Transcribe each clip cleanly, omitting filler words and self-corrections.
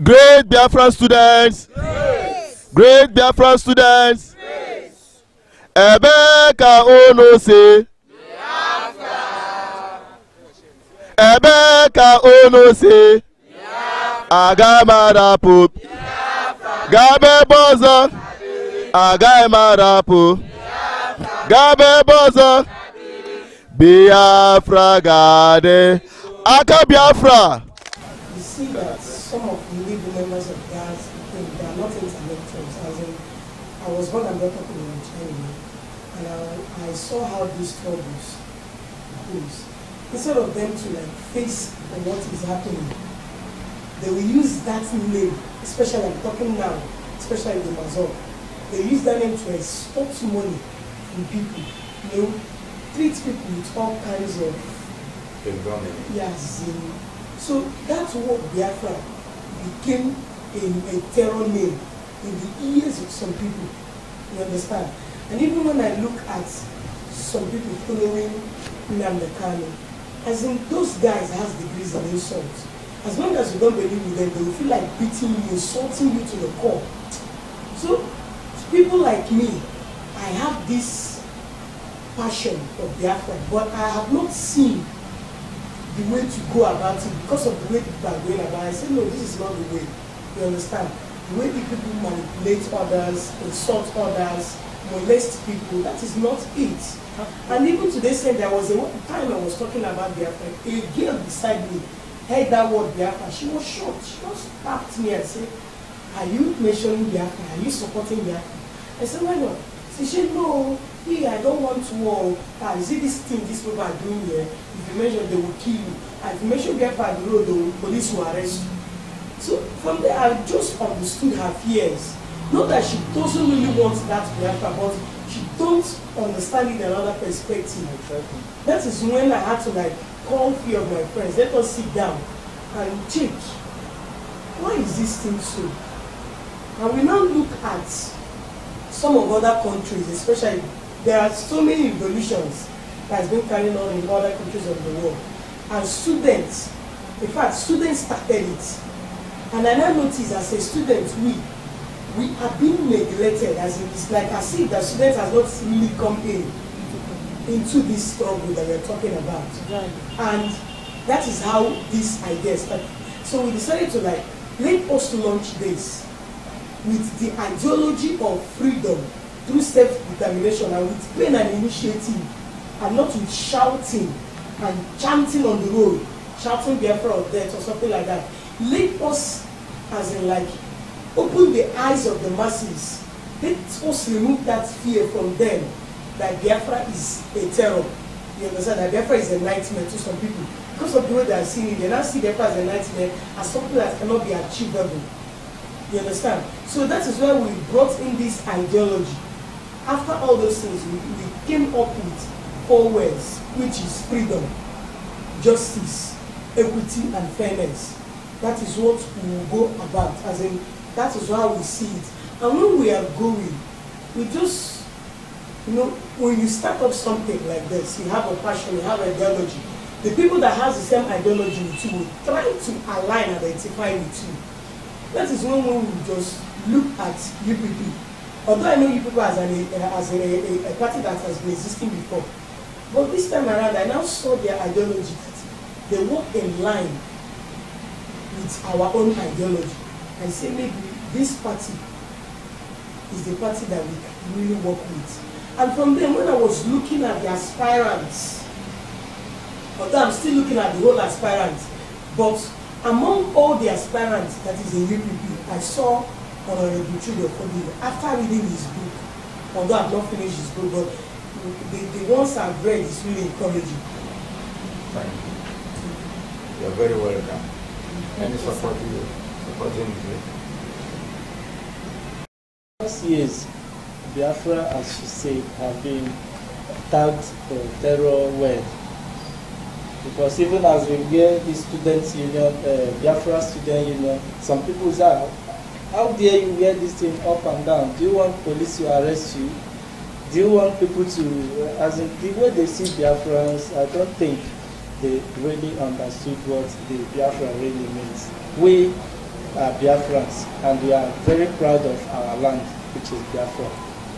Great Biafra students. Great Biafra students. Ebeka ono se. Ebeka ono se. Agamarapu. Gabe bozo. Agamarapu. Gabe bozo. Biafra gade. Aka Biafra. You see that some of the legal members of GAS think they are not intellectuals. As in, I was born and brought up in China, and I saw how these troubles goes. Instead of them to like face what is happening, they will use that name, especially I'm talking now, especially the Mazor. They use that name to extort money from people. You know, treat people with all kinds of yes. So that's what Biafra became a terror name in the ears of some people. You understand? And even when I look at some people following Nnamdi, as in those guys has degrees in insult. As long as you don't believe in them, they will feel like beating you, insulting you to the core. So people like me, I have this passion for Biafra, but I have not seen the way to go about it because of the way people are going about it. I say, no, this is not the way. You understand? The way people manipulate others, insult others, molest people, that is not it. And even today, saying there was a time I was talking about Biafra, a girl beside me heard that word Biafra. She was shocked. She just tapped me and said, are you mentioning Biafra? Are you supporting Biafra? I said, why not? She said, no, I don't want to war. You see this thing these people are doing here? If you mention, they will kill you. And if you mention Biafra at the road, the police will arrest you. So from there, I just understood her fears. Not that she doesn't really want that Biafra, but she don't understand it in another perspective. Exactly. That is when I had to like call few of my friends. Let us sit down and check. Why is this thing so? And we now look at some of other countries, especially there are so many revolutions that has been carried on in other countries of the world. And students, in fact, students started it. And I now notice as a student, we are being neglected, as in it's like as if the students has not really come into this struggle that we're talking about. Right. And that is how this idea started. So we decided to like, let us launch this with the ideology of freedom through self-determination and with plain and initiative, and not with shouting and chanting on the road, shouting Biafra or death or something like that. Let us, as in like, open the eyes of the masses. Let us remove that fear from them that Biafra is a terror. You understand? That Biafra is a nightmare to some people. Because of the way they are seeing it, they now see Biafra as a nightmare, as something that cannot be achievable. You understand? So that is why we brought in this ideology. After all those things, we came up with 4 words, which is freedom, justice, equity, and fairness. That is what we will go about, as in, that is how we see it. And when we are going, we just, you know, when you start up something like this, you have a passion, you have ideology. The people that have the same ideology with you will try to align and identify with you. That is when we just look at UPP. Although I know UPP as a party that has been existing before, but this time around I now saw their ideology that they work in line with our own ideology. I say maybe this party is the party that we can really work with. And from then, when I was looking at the aspirants, although I'm still looking at the whole aspirants, but among all the aspirants that is in UPP, I saw Honorable Chudo Fodi after reading his book. Although I've not finished his book, but the ones I've read is really encouraging. Thank you. You're very welcome. Any support you supporting you? Yes, Biafra, as you say, have been tagged for terror word. Because even as we get the Students Union, Biafra Students Union, some people say, how dare you wear this thing up and down? Do you want police to arrest you? Do you want people to, as in the way they see Biafrans, I don't think they really understood what the Biafra really means. We are Biafrans, and we are very proud of our land, which is Biafra.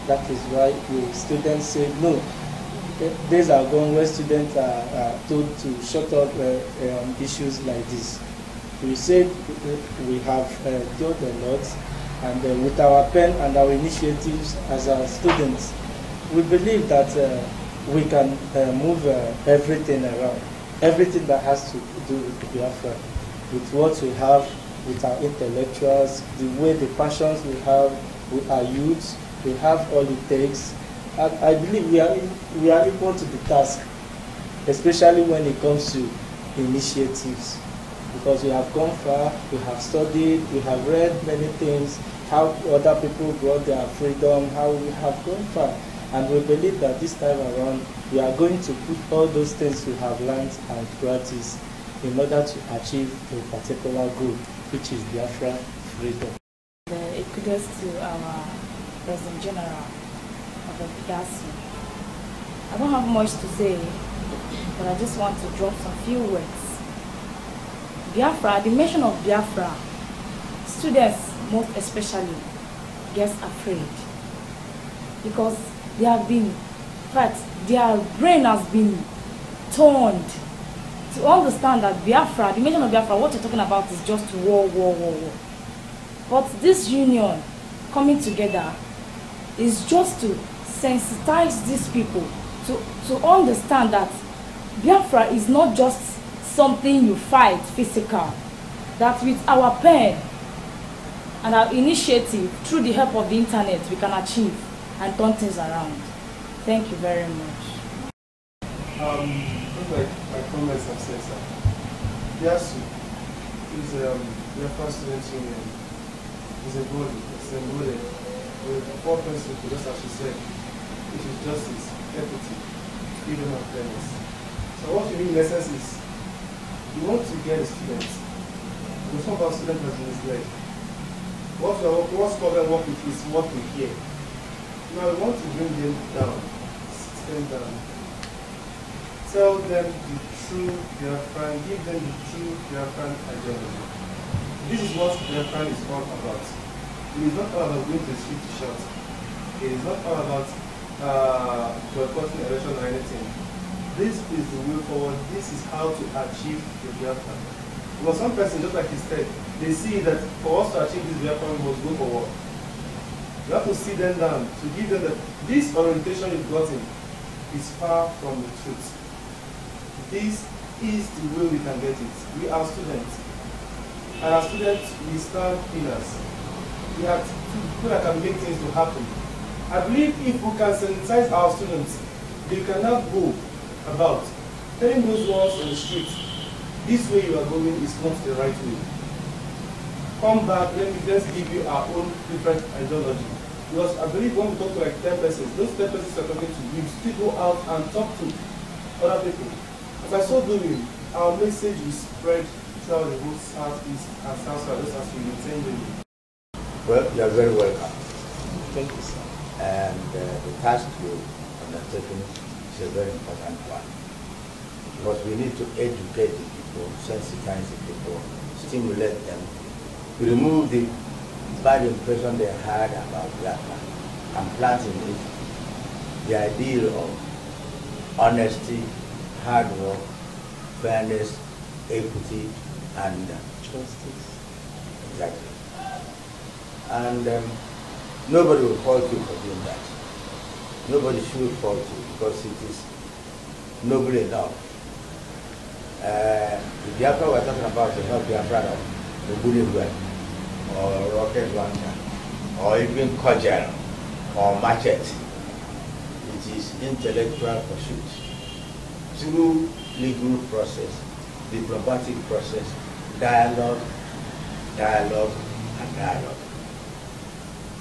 That is why the students say no. Days are gone where students are told to shut up on issues like this. We said we have done a lot, and with our pen and our initiatives as our students, we believe that we can move everything around, everything that has to do with Biafra, with what we have, with our intellectuals, the way, the passions we have with our youths. We have all it takes. And I believe we are equal to the task, especially when it comes to initiatives, because we have gone far, we have studied, we have read many things, how other people got their freedom, how we have gone far. And we believe that this time around, we are going to put all those things we have learned and practice in order to achieve a particular goal, which is Biafra freedom. Kudos to our President General of the PRC. I don't have much to say, but I just want to drop some few words. Biafra, the mention of Biafra, students most especially get afraid because they have been, in fact, their brain has been turned to understand that Biafra, the mention of Biafra, what you're talking about is just war. But this union coming together is just to sensitize these people to understand that Biafra is not just something you fight physical, that with our pen and our initiative through the help of the internet we can achieve and turn things around. Thank you very much. Just like my comments have said, sir, BVI is Biafra Students Union is a body, it's embodied with 4 principles, just as she said, which is justice, equity, freedom, and fairness. So what we mean in essence is, we want to get a student, because some of our students have been misled. What's called them work with is what we hear. Now we want to bring them down, sit them down, tell them the true Biafran, give them the true Biafran ideology. This is what Biafran is all about. It is not all about going to the street to shout. It is not all about boycotting election or anything. This is the way forward. This is how to achieve the Biafran. Because some person, just like he said, they see that for us to achieve this Biafran, we must go for war. You have to sit them down to give them that this orientation you've gotten is far from the truth. This is the way we can get it. We are students. And as students, we stand pillars. We have people that can make things to happen. I believe if we can sensitize our students, they cannot go about telling those ones on the street, this way you are going is not the right way. Come back, let's give you our own different ideology. Because I believe when we talk to like 10 persons, those 10 persons are talking to you, still go out and talk to other people. As I so doing, our message will spread throughout the whole Southeast and Southside, just as we maintain doing. Well, you are very welcome. Thank you, sir. And the task you undertaken is a very important one. Because we need to educate the people, sensitize the people, stimulate them, to remove the bad impression they had about Biafra and plant in it the ideal of honesty, hard work, fairness, equity, and Justice. exactly. And nobody will fault you for doing that. Nobody should fault you because it is noble enough. The Biafra we're talking about is not Biafra of Ogunigwe or rocket launcher or even cudgel or machete. It is intellectual pursuit through legal process, diplomatic process, dialogue, and dialogue.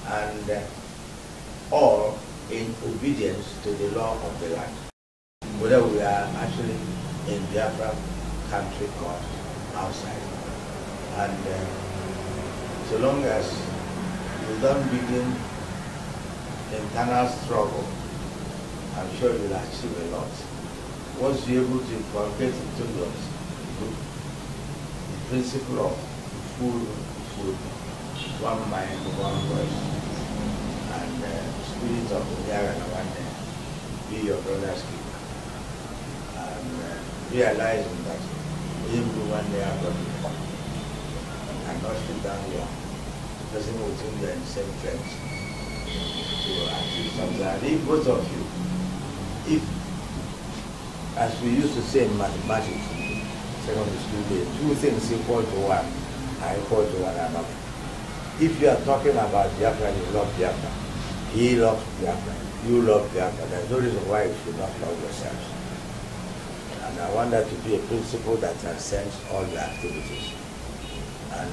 And all in obedience to the law of the land. Whether we are actually in Biafra country or outside. And so long as you don't begin internal struggle, I'm sure you'll achieve a lot. Once you're able to inculcate into yours the principle of full with one mind, one voice, and spirit of Unyara one day be your brother's keeper. And realizing that even one day I've got to and not sit down here, doesn't will think they're in the same trench. So achieve something. And if both of you, if, as we used to say in mathematics, secondary school days, two things equal to one are equal to one another. If you are talking about Biafra, you love Biafra. He loves Biafra. You love Biafra. There's no reason why you should not love yourselves. And I want that to be a principle that transcends all your activities. And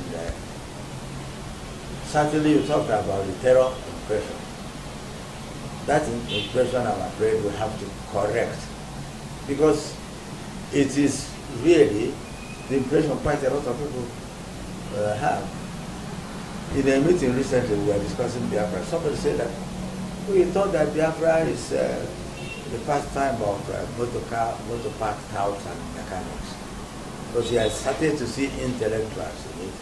certainly you talked about the terror impression. That impression, I'm afraid, we have to correct, because it is really the impression quite a lot of people have. In a meeting recently, we were discussing Biafra. Somebody said that we thought that Biafra is the pastime of motor park touts and mechanics. Because he has started to see intellectuals in it,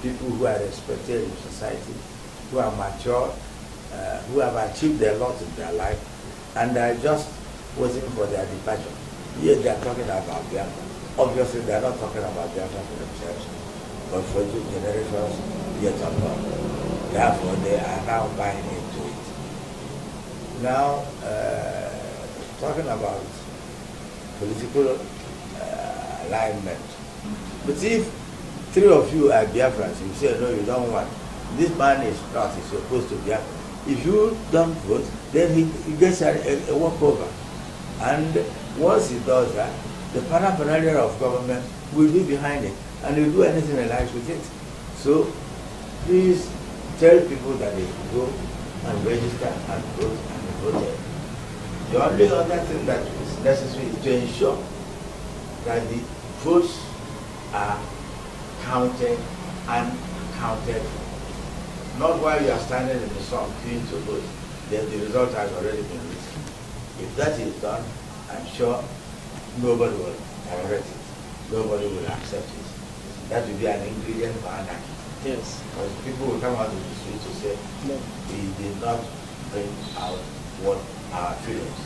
people who are respected in society, who are mature, who have achieved a lot in their life, and are just waiting for their departure. Here they are talking about Biafra. Obviously, they are not talking about Biafra for themselves, but for two generations yet unborn. Therefore, they are now buying into it. Now, talking about political alignment. But if three of you are Biafrans, you say, no, you don't want, this man is not, he's supposed to be Biafra. If you don't vote, then he gets a walkover. And once he does that, the paraphernalia of government will be behind it, and he'll do anything he likes with it. So please tell people that they go and register and vote and vote. The only other thing that is necessary is to ensure that the votes are counted and counted. Not while you are standing in the sun queuing to vote, then the result has already been written. If that is done, I'm sure nobody will tolerate it. Nobody will accept it. That will be an ingredient for anarchy. Yes. Because people will come out of the street to say, no, we did not bring out what our feelings.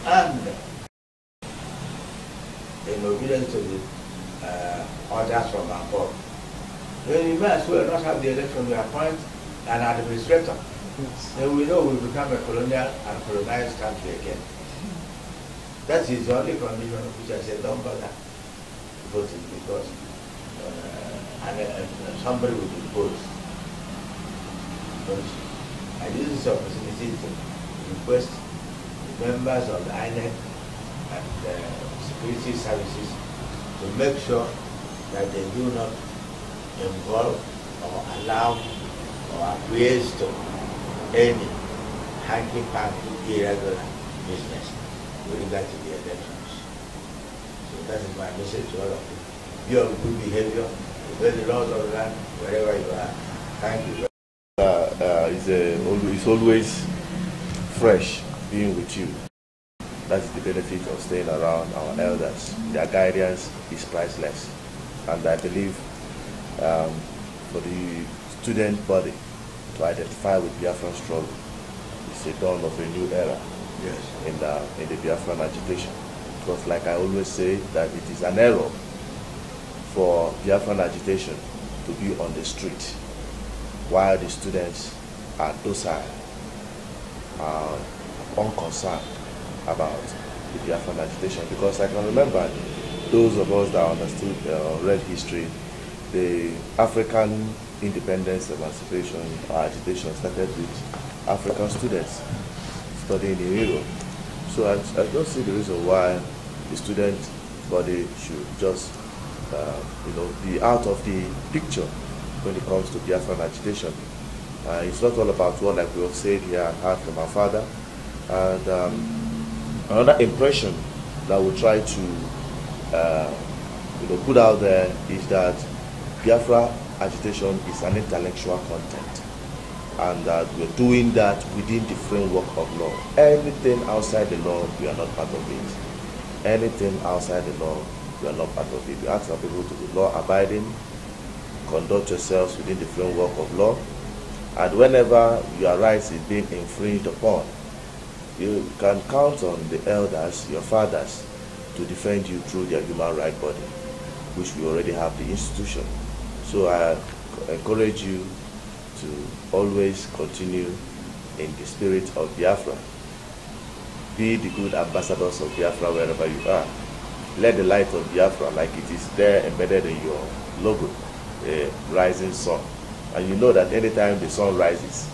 And in obedience to the orders from above, then we may as well not have the election, we appoint an administrator. Yes. Then we know we become a colonial and colonized country again. That is the only condition which I said don't bother voting, because somebody will be opposed. But I use this opportunity to request the members of the INEC and the security services to make sure that they do not involve or allow or acquiesce to any hanky-panky irregular business with regard to the elections. So that is my message to all of you. Be of good behavior, obey the laws of the land wherever you are. Thank you. It's always fresh being with you. That's the benefit of staying around our elders. Their guidance is priceless. And I believe for the student body to identify with Biafran struggle is a dawn of a new era. Yes. In the Biafran agitation. Because like I always say, that it is an error for Biafran agitation to be on the street while the students are docile, unconcerned about the Biafran agitation. Because I can remember those of us that understood read history, the African independence, emancipation, or agitation started with African students studying in Europe. So I don't see the reason why the student body should just be out of the picture when it comes to Biafran agitation. It's not all about what, like we have said here and heard from our father. And another impression that we try to put out there is that Biafra agitation is an intellectual content, and that we're doing that within the framework of law. Anything outside the law, we are not part of it. Anything outside the law, we are not part of it. We ask our people to be law-abiding, conduct yourselves within the framework of law, and whenever your rights is being infringed upon, you can count on the elders, your fathers, to defend you through their human rights body, which we already have the institution. So I encourage you to always continue in the spirit of Biafra. Be the good ambassadors of Biafra wherever you are. Let the light of Biafra, like it is there embedded in your logo, a rising sun. And you know that anytime the sun rises,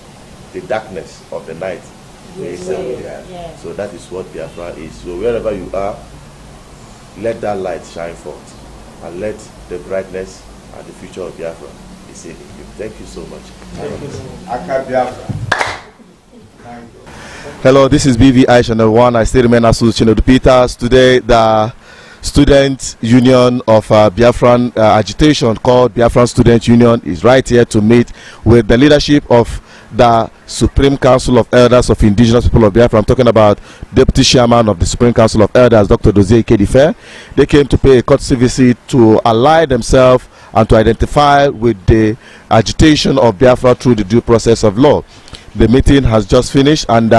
the darkness of the night is there. Yeah. So that is what Biafra is. So wherever you are, let that light shine forth, and let the brightness and the future of Biafra be seen in you. Thank you so much. Aka Biafra. Thank you. Hello, this is BVI Channel 1. I still remain Association of Peters. Today, the Students Union of Biafran agitation called Biafra Students Union is right here to meet with the leadership of the Supreme Council of Elders of Indigenous People of Biafra. I'm talking about Deputy Chairman of the Supreme Council of Elders, Dr. Dozie Ikedife. They came to pay a courtesy visit to ally themselves and to identify with the agitation of Biafra through the due process of law. The meeting has just finished, and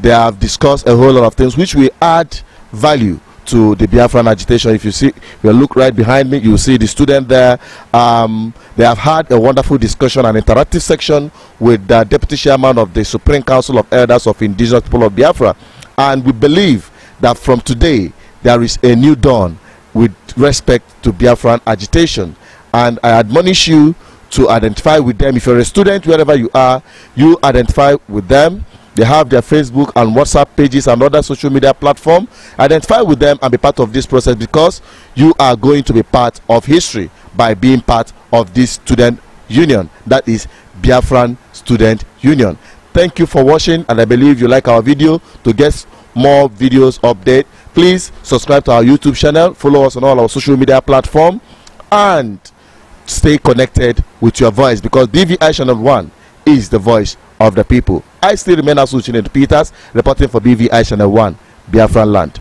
they have discussed a whole lot of things which will add value to the Biafran agitation. If you look right behind me, you see the student there. They have had a wonderful discussion, an interactive section with the Deputy Chairman of the Supreme Council of Elders of Indigenous People of Biafra. And we believe that from today, there is a new dawn with respect to Biafran agitation. And I admonish you to identify with them. If you're a student, wherever you are, you identify with them. They have their Facebook and WhatsApp pages and other social media platforms. Identify with them and be part of this process, because you are going to be part of history by being part of this student union. That is Biafran Student Union. Thank you for watching, and I believe you like our video. To get more videos update, please subscribe to our YouTube channel, follow us on all our social media platforms, and stay connected with your voice, because BVI Channel 1 is the voice of the people. I still remain Associated Peters, reporting for BVI Channel 1, Biafran land.